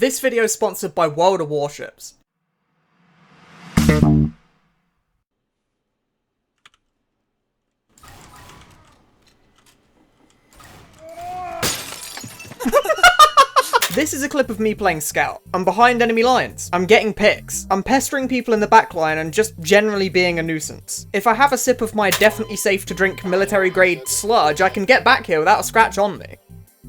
This video is sponsored by World of Warships. This is a clip of me playing Scout. I'm behind enemy lines. I'm getting picks. I'm pestering people in the backline and just generally being a nuisance. If I have a sip of my definitely safe to drink military grade sludge, I can get back here without a scratch on me.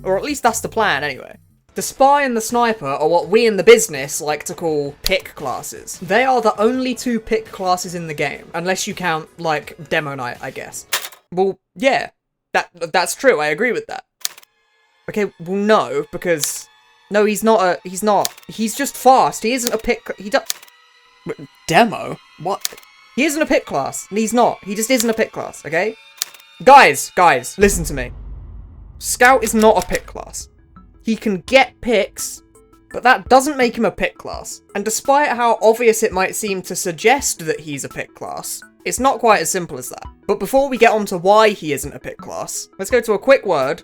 Or at least that's the plan anyway. The Spy and the Sniper are what we in the business like to call pick classes. They are the only two pick classes in the game, unless you count, like, Demo Night, I guess. Well, yeah, that's true, I agree with that. Okay, well no, because... No, he's not. He's just fast. He isn't a pick. Demo? What? He isn't a pick class. He's not. He just isn't a pick class, okay? Guys, listen to me. Scout is not a pick class. He can get picks, but that doesn't make him a pick class. And despite how obvious it might seem to suggest that he's a pick class, it's not quite as simple as that. But before we get on to why he isn't a pick class, let's go to a quick word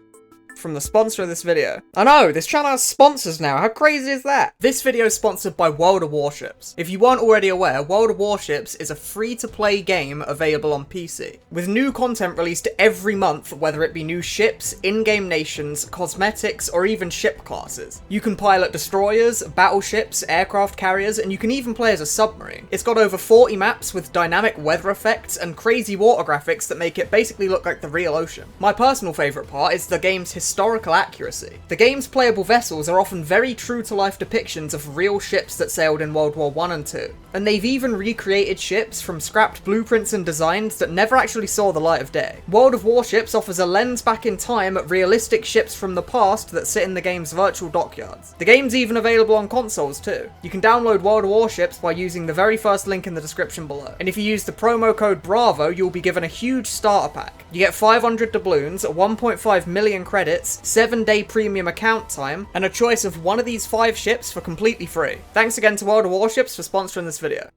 from the sponsor of this video. I know, this channel has sponsors now, how crazy is that? This video is sponsored by World of Warships. If you weren't already aware, World of Warships is a free-to-play game available on PC, with new content released every month, whether it be new ships, in-game nations, cosmetics, or even ship classes. You can pilot destroyers, battleships, aircraft carriers, and you can even play as a submarine. It's got over 40 maps with dynamic weather effects and crazy water graphics that make it basically look like the real ocean. My personal favourite part is the game's historical accuracy. The game's playable vessels are often very true-to-life depictions of real ships that sailed in World War I and II, and they've even recreated ships from scrapped blueprints and designs that never actually saw the light of day. World of Warships offers a lens back in time at realistic ships from the past that sit in the game's virtual dockyards. The game's even available on consoles too. You can download World of Warships by using the very first link in the description below, and if you use the promo code BRAVO, you'll be given a huge starter pack. You get 500 doubloons, 1.5 million credits, 7-day premium account time, and a choice of one of these 5 ships for completely free. Thanks again to World of Warships for sponsoring this video.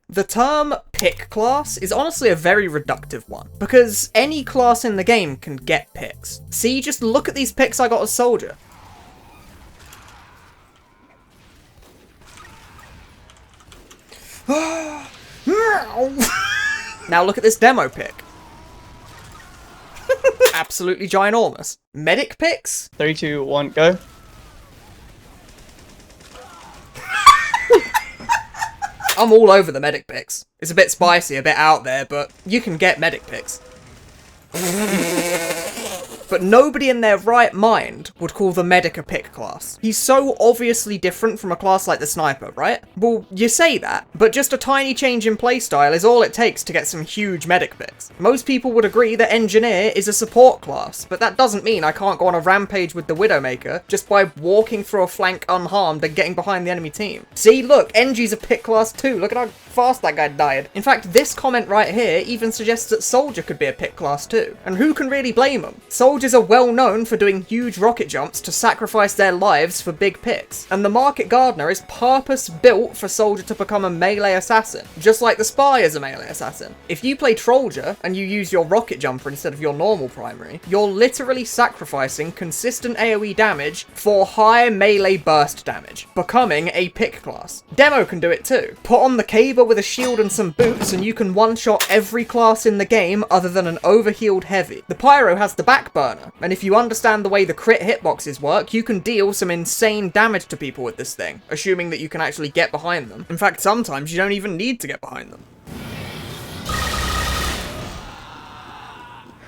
The term pick class is honestly a very reductive one, because any class in the game can get picks. See, just look at these picks I got as soldier. Now look at this demo pick. Absolutely ginormous. Medic picks? 3, 2, 1, go. I'm all over the medic picks. It's a bit spicy, a bit out there, but you can get medic picks. But nobody in their right mind would call the medic a pick class. He's so obviously different from a class like the sniper, right? Well, you say that, but just a tiny change in playstyle is all it takes to get some huge medic picks. Most people would agree that engineer is a support class, but that doesn't mean I can't go on a rampage with the Widowmaker just by walking through a flank unharmed and getting behind the enemy team. See, look, Engie's a pick class too. Look at how fast that guy died. In fact, this comment right here even suggests that Soldier could be a pick class too. And who can really blame him? Soldiers are well known for doing huge rocket jumps to sacrifice their lives for big picks. And the Market Gardener is purpose built for Soldier to become a melee assassin, just like the Spy is a melee assassin. If you play Trolldier and you use your rocket jumper instead of your normal primary, you're literally sacrificing consistent AoE damage for high melee burst damage, becoming a pick class. Demo can do it too. Put on the Caber with a shield and some boots and you can one-shot every class in the game other than an overhealed heavy. The Pyro has the back burner, and if you understand the way the crit hitboxes work, you can deal some insane damage to people with this thing, assuming that you can actually get behind them. In fact, sometimes you don't even need to get behind them.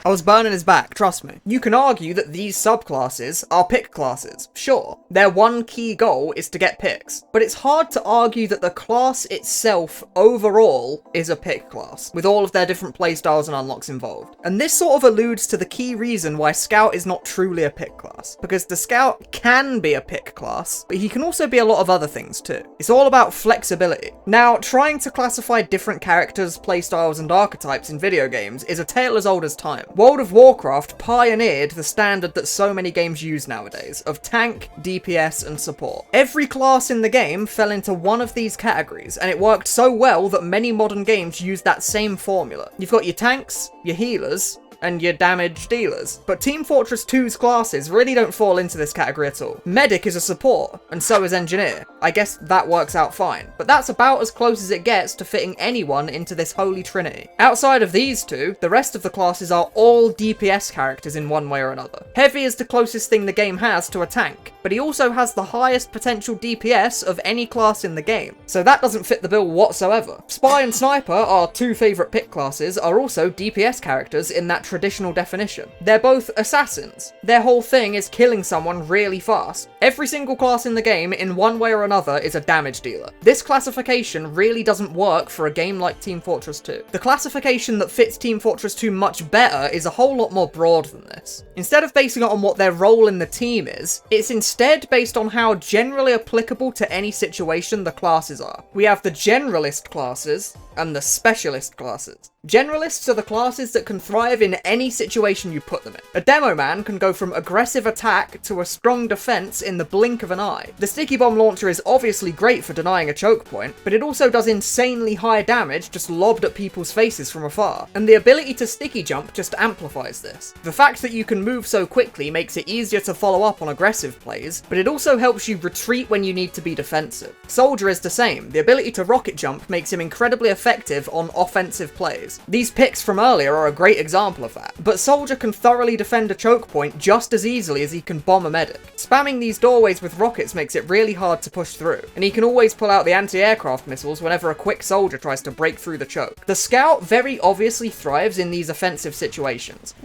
I was burning his back, trust me. You can argue that these subclasses are pick classes, sure. Their one key goal is to get picks, but it's hard to argue that the class itself overall is a pick class, with all of their different playstyles and unlocks involved. And this sort of alludes to the key reason why Scout is not truly a pick class, because the Scout can be a pick class, but he can also be a lot of other things too. It's all about flexibility. Now, trying to classify different characters, playstyles, and archetypes in video games is a tale as old as time. World of Warcraft pioneered the standard that so many games use nowadays, of tank, DPS, and support. Every class in the game fell into one of these categories, and it worked so well that many modern games use that same formula. You've got your tanks, your healers, and your damage dealers. But Team Fortress 2's classes really don't fall into this category at all. Medic is a support, and so is Engineer. I guess that works out fine, but that's about as close as it gets to fitting anyone into this holy trinity. Outside of these two, the rest of the classes are all DPS characters in one way or another. Heavy is the closest thing the game has to a tank, but he also has the highest potential DPS of any class in the game, so that doesn't fit the bill whatsoever. Spy and Sniper, our two favourite pick classes, are also DPS characters in that traditional definition. They're both assassins. Their whole thing is killing someone really fast. Every single class in the game, in one way or another, is a damage dealer. This classification really doesn't work for a game like Team Fortress 2. The classification that fits Team Fortress 2 much better is a whole lot more broad than this. Instead of basing it on what their role in the team is, it's instead based on how generally applicable to any situation the classes are. We have the generalist classes and the specialist classes. Generalists are the classes that can thrive in any situation you put them in. A demo man can go from aggressive attack to a strong defense in the blink of an eye. The sticky bomb launcher is obviously great for denying a choke point, but it also does insanely high damage just lobbed at people's faces from afar, and the ability to sticky jump just amplifies this. The fact that you can move so quickly makes it easier to follow up on aggressive plays, but it also helps you retreat when you need to be defensive. Soldier is the same. The ability to rocket jump makes him incredibly effective on offensive plays. These picks from earlier are a great example of that, but Soldier can thoroughly defend a choke point just as easily as he can bomb a medic. Spamming these doorways with rockets makes it really hard to push through, and he can always pull out the anti-aircraft missiles whenever a quick soldier tries to break through the choke. The Scout very obviously thrives in these offensive situations.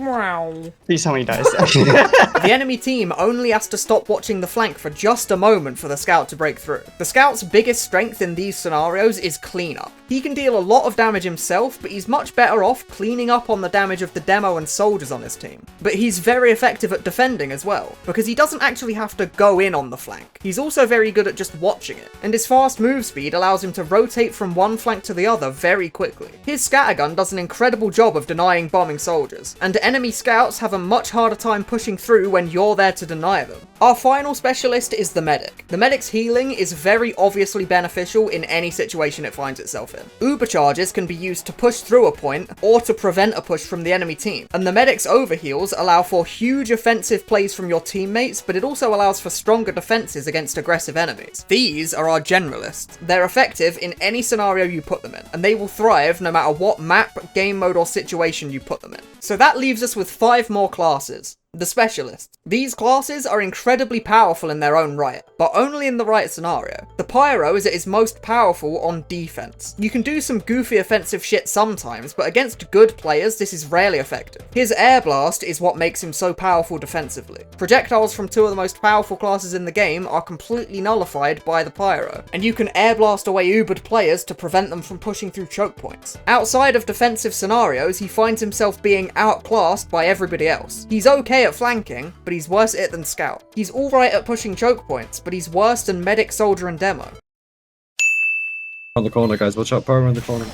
Please tell me he dies. The enemy team only has to stop watching the flank for just a moment for the Scout to break through. The Scout's biggest strength in these scenarios is cleanup. He can deal a lot of damage himself, but he's much better off cleaning up on the damage of the demo and soldiers on his team. But he's very effective at defending as well, because he doesn't actually have to go in on the flank. He's also very good at just watching it, and his fast move speed allows him to rotate from one flank to the other very quickly. His scattergun does an incredible job of denying bombing soldiers, and enemy scouts have a much harder time pushing through when you're there to deny them. Our final specialist is the medic. The medic's healing is very obviously beneficial in any situation it finds itself in. Uber charges can be used to push through a point or to prevent a push from the enemy team, and the medic's overheals allow for huge offensive plays from your teammates, but it also allows for stronger defenses against aggressive enemies. These are our generalists. They're effective in any scenario you put them in, and they will thrive no matter what map, game mode or situation you put them in. So that leaves us with 5 more classes. The Specialists. These classes are incredibly powerful in their own right, but only in the right scenario. The Pyro is at its most powerful on defense. You can do some goofy offensive shit sometimes, but against good players this is rarely effective. His Air Blast is what makes him so powerful defensively. Projectiles from 2 of the most powerful classes in the game are completely nullified by the Pyro, and you can Air Blast away Ubered players to prevent them from pushing through choke points. Outside of defensive scenarios, he finds himself being outclassed by everybody else. He's okay at flanking, but he's worse at it than Scout. He's alright at pushing choke points, but he's worse than Medic, Soldier, and Demo. On the corner, guys. Watch out, power in the corner.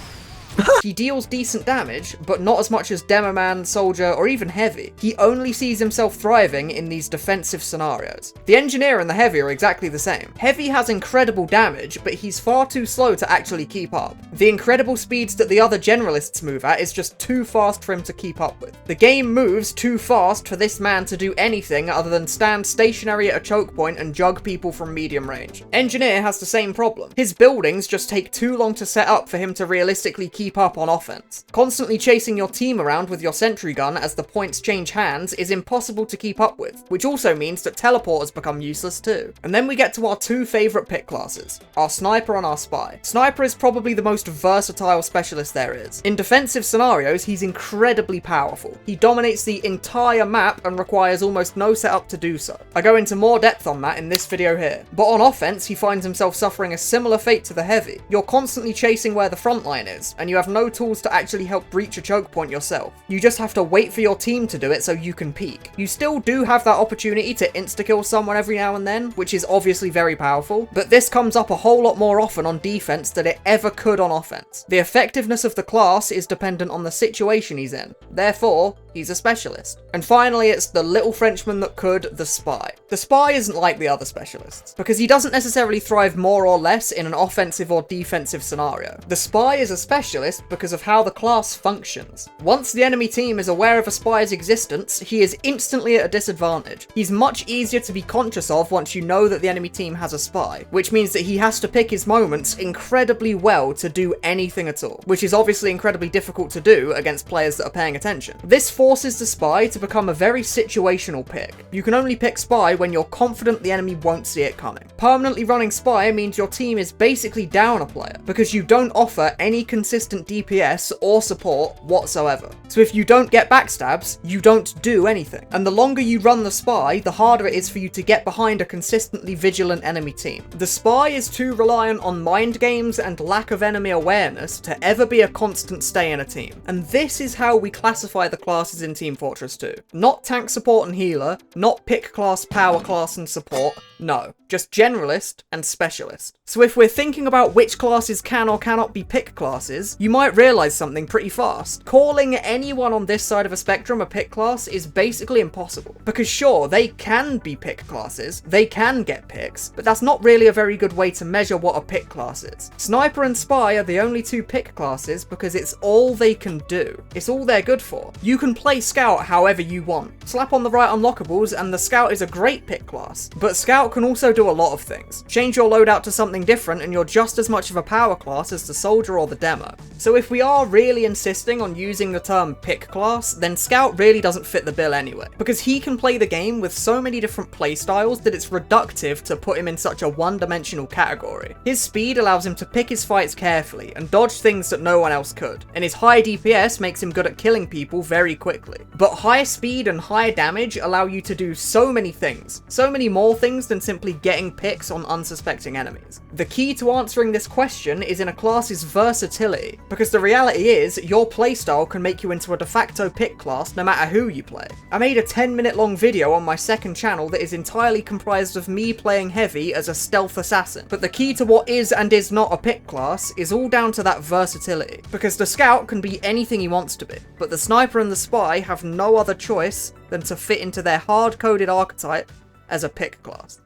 He deals decent damage, but not as much as Demo Man, Soldier, or even Heavy. He only sees himself thriving in these defensive scenarios. The Engineer and the Heavy are exactly the same. Heavy has incredible damage, but he's far too slow to actually keep up. The incredible speeds that the other Generalists move at is just too fast for him to keep up with. The game moves too fast for this man to do anything other than stand stationary at a choke point and jug people from medium range. Engineer has the same problem. His buildings just take too long to set up for him to realistically keep up on offense. Constantly chasing your team around with your sentry gun as the points change hands is impossible to keep up with, which also means that teleporters become useless too. And then we get to our 2 favourite pick classes, our Sniper and our Spy. Sniper is probably the most versatile specialist there is. In defensive scenarios, he's incredibly powerful. He dominates the entire map and requires almost no setup to do so. I go into more depth on that in this video here. But on offense, he finds himself suffering a similar fate to the Heavy. You're constantly chasing where the front line is, and you have no tools to actually help breach a choke point yourself. You just have to wait for your team to do it so you can peek. You still do have that opportunity to insta-kill someone every now and then, which is obviously very powerful, but this comes up a whole lot more often on defense than it ever could on offense. The effectiveness of the class is dependent on the situation he's in. Therefore, He's a specialist. And finally, it's the little Frenchman that could, the spy. The spy isn't like the other specialists, because he doesn't necessarily thrive more or less in an offensive or defensive scenario. The spy is a specialist because of how the class functions. Once the enemy team is aware of a spy's existence, he is instantly at a disadvantage. He's much easier to be conscious of once you know that the enemy team has a spy, which means that he has to pick his moments incredibly well to do anything at all, which is obviously incredibly difficult to do against players that are paying attention. This forces the spy to become a very situational pick. You can only pick spy when you're confident the enemy won't see it coming. Permanently running spy means your team is basically down a player, because you don't offer any consistent DPS or support whatsoever. So if you don't get backstabs, you don't do anything. And the longer you run the spy, the harder it is for you to get behind a consistently vigilant enemy team. The spy is too reliant on mind games and lack of enemy awareness to ever be a constant stay in a team. And this is how we classify the classes in Team Fortress 2. Not tank support and healer, not pick class, power class and support, no. Just generalist and specialist. So if we're thinking about which classes can or cannot be pick classes, you might realise something pretty fast. Calling anyone on this side of a spectrum a pick class is basically impossible. Because sure, they can be pick classes, they can get picks, but that's not really a very good way to measure what a pick class is. Sniper and Spy are the only two pick classes because it's all they can do. It's all they're good for. You can play Scout however you want. Slap on the right unlockables and the Scout is a great pick class, but Scout can also do a lot of things. Change your loadout to something different and you're just as much of a power class as the Soldier or the Demo. So if we are really insisting on using the term pick class, then Scout really doesn't fit the bill anyway, because he can play the game with so many different playstyles that it's reductive to put him in such a one-dimensional category. His speed allows him to pick his fights carefully and dodge things that no one else could, and his high DPS makes him good at killing people very quickly. But high speed and high damage allow you to do so many things, so many more things than simply getting picks on unsuspecting enemies. The key to answering this question is in a class's versatility, because the reality is your playstyle can make you into a de facto pick class no matter who you play. I made a 10-minute long video on my second channel that is entirely comprised of me playing heavy as a stealth assassin, but the key to what is and is not a pick class is all down to that versatility, because the Scout can be anything he wants to be, but the Sniper and the Spy have no other choice than to fit into their hard-coded archetype as a pick class.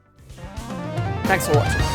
Thanks for watching.